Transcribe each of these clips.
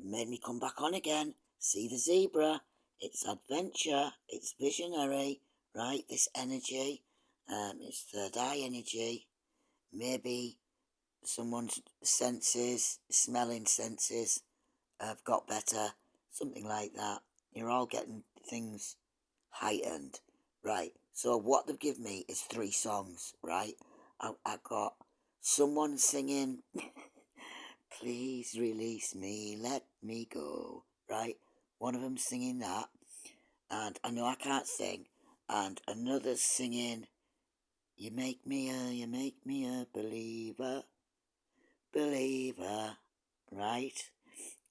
made me come back on again. See the zebra. It's adventure. It's visionary, right? This energy. It's third eye energy. Maybe someone's senses, smelling senses, have got better. Something like that. You're all getting things heightened, right? So what they've given me is 3 songs, right? I got someone singing. Please release me, let me go. Right? One of them singing that, and I know I can't sing, and another's singing, you make me a believer, believer, right?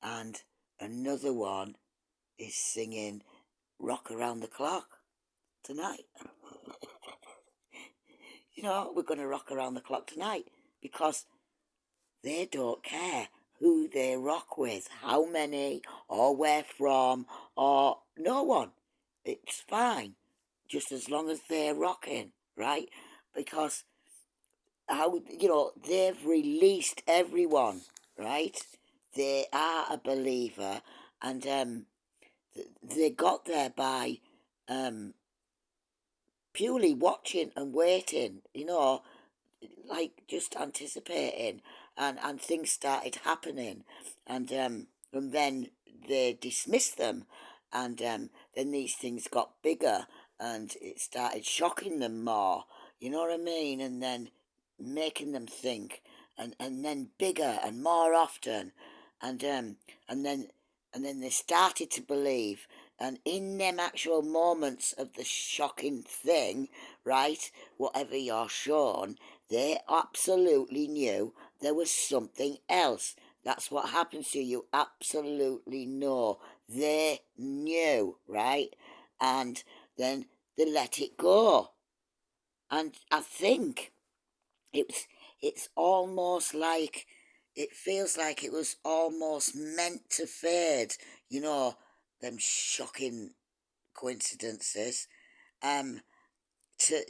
And another one is singing Rock Around the Clock tonight. We're going to rock around the clock tonight because they don't care who they rock with, how many, or where from, or no one. It's fine, just as long as they're rocking, right? Because they've released everyone, right? They are a believer, and they got there by purely watching and waiting, like just anticipating, and things started happening, and then they dismissed them, and then these things got bigger, and it started shocking them more, you know what I mean, and then making them think, and then bigger and more often, and and then and then they started to believe, and in them actual moments of the shocking thing, right, whatever you're shown, they absolutely knew there was something else. That's what happens to you. Absolutely know. They knew, right? And then they let it go. And I think it's almost like it feels like it was almost meant to fade, you know, them shocking coincidences. Um to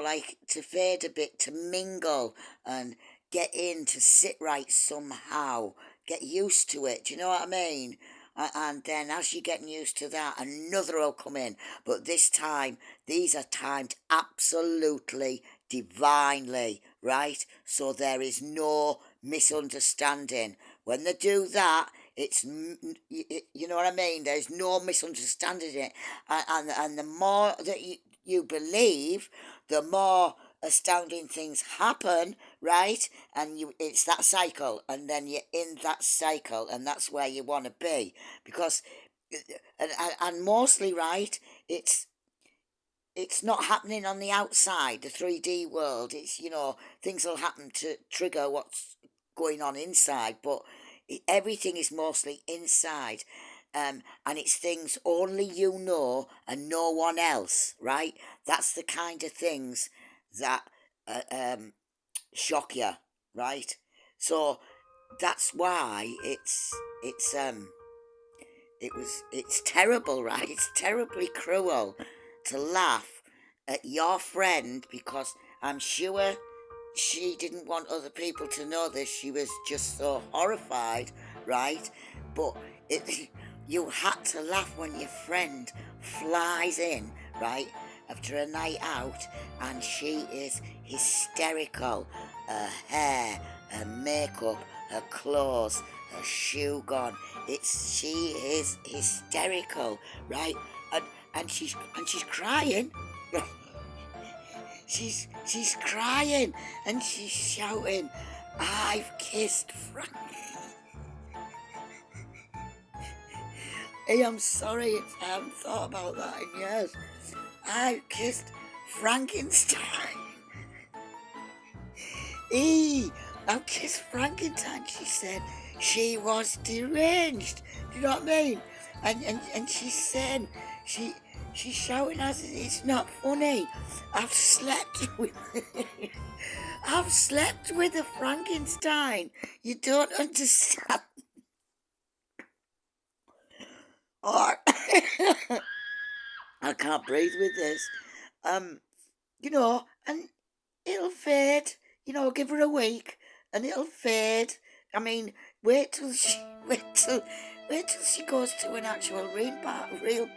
like to fade a bit, to mingle and get in, to sit right somehow, get used to it, do you know what I mean? And then as you're getting used to that, another will come in, but this time these are timed absolutely divinely, right? So there is no misunderstanding when they do that. You know what I mean, there's no misunderstanding it, and the more that you believe, the more astounding things happen, right? And it's that cycle, and then you're in that cycle, and that's where you want to be, because and mostly, right, it's not happening on the outside, the 3D world. It's, things will happen to trigger what's going on inside, but everything is mostly inside. And it's things only you know and no one else, right? That's the kind of things that shock you, right? So that's why it's terrible, right? It's terribly cruel to laugh at your friend, because I'm sure she didn't want other people to know this. She was just so horrified, right? But it, you had to laugh when your friend flies in, right, after a night out, and she is hysterical. Her hair, her makeup, her clothes, her shoe gone. She is hysterical, right? And she's crying. She's crying, and she's shouting, "I've kissed Frank." Hey, I'm sorry, I haven't thought about that in years. I've kissed Frankenstein. I've kissed Frankenstein. She said she was deranged. Do you know what I mean? And she's saying, she's shouting at it. It's not funny. I've slept with I've slept with a Frankenstein. You don't understand. Or I can't breathe with this. And it'll fade. Give her a week and it'll fade. I mean, wait till she, wait till, wait till she goes to an actual real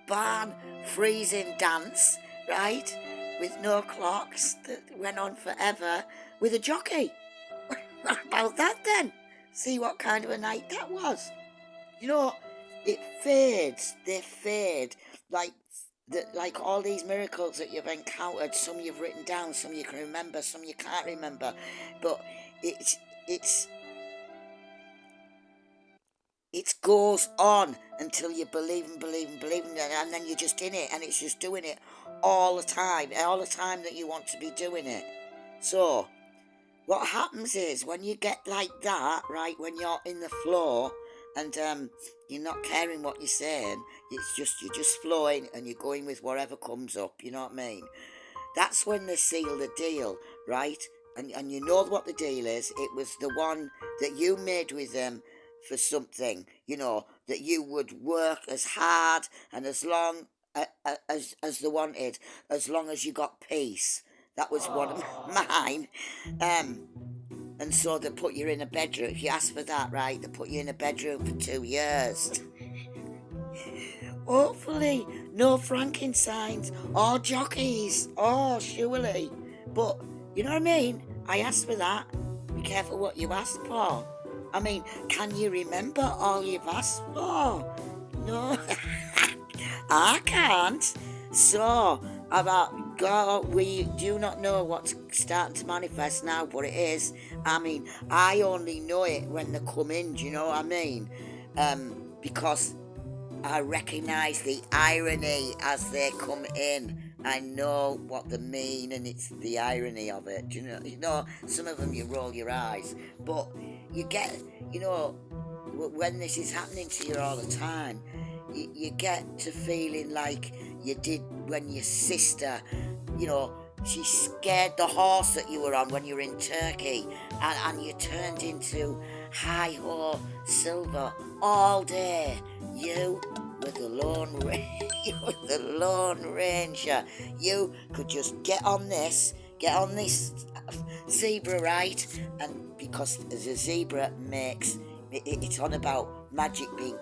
barn freezing dance, right? With no clocks that went on forever with a jockey. What about that then? See what kind of a night that was. You know, it fades. They fade like all these miracles that you've encountered. Some you've written down, some you can remember, some you can't remember. But it's it's it goes on until you believe and believe and believe, and then you're just in it, and it's just doing it all the time that you want to be doing it. So what happens is when you get like that, right, when you're in the flow and you're not caring what you're saying, you're just flowing and you're going with whatever comes up, you know what I mean? That's when they seal the deal, right? And you know what the deal is. It was the one that you made with them for something, that you would work as hard and as long as they wanted, as long as you got peace. That was one of mine. Um, and so they put you in a bedroom. If you ask for that, right, they put you in a bedroom for 2 years. Hopefully, no Frankensteins or jockeys. Oh, surely. But, you know what I mean? I asked for that. Be careful what you ask for. I mean, can you remember all you've asked for? No, I can't. So, about God, we do not know what's starting to manifest now, but it is. I mean, I only know it when they come in, do you know what I mean? Because I recognise the irony as they come in. I know what they mean, and it's the irony of it. You know, some of them you roll your eyes, but you get, when this is happening to you all the time, you get to feeling like you did when your sister, she scared the horse that you were on when you were in Turkey, and you turned into hi-ho silver all day. You were the you were the Lone Ranger. You could just get on this zebra, right? And because as a zebra makes, it's on about magic being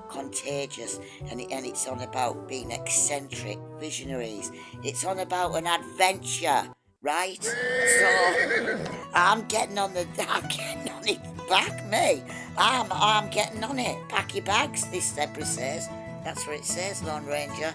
contagious, and it's on about being eccentric visionaries. It's on about an adventure, right? So I'm getting on it back, me. I'm getting on it. Pack your bags, this zebra says. That's what it says, Lone Ranger.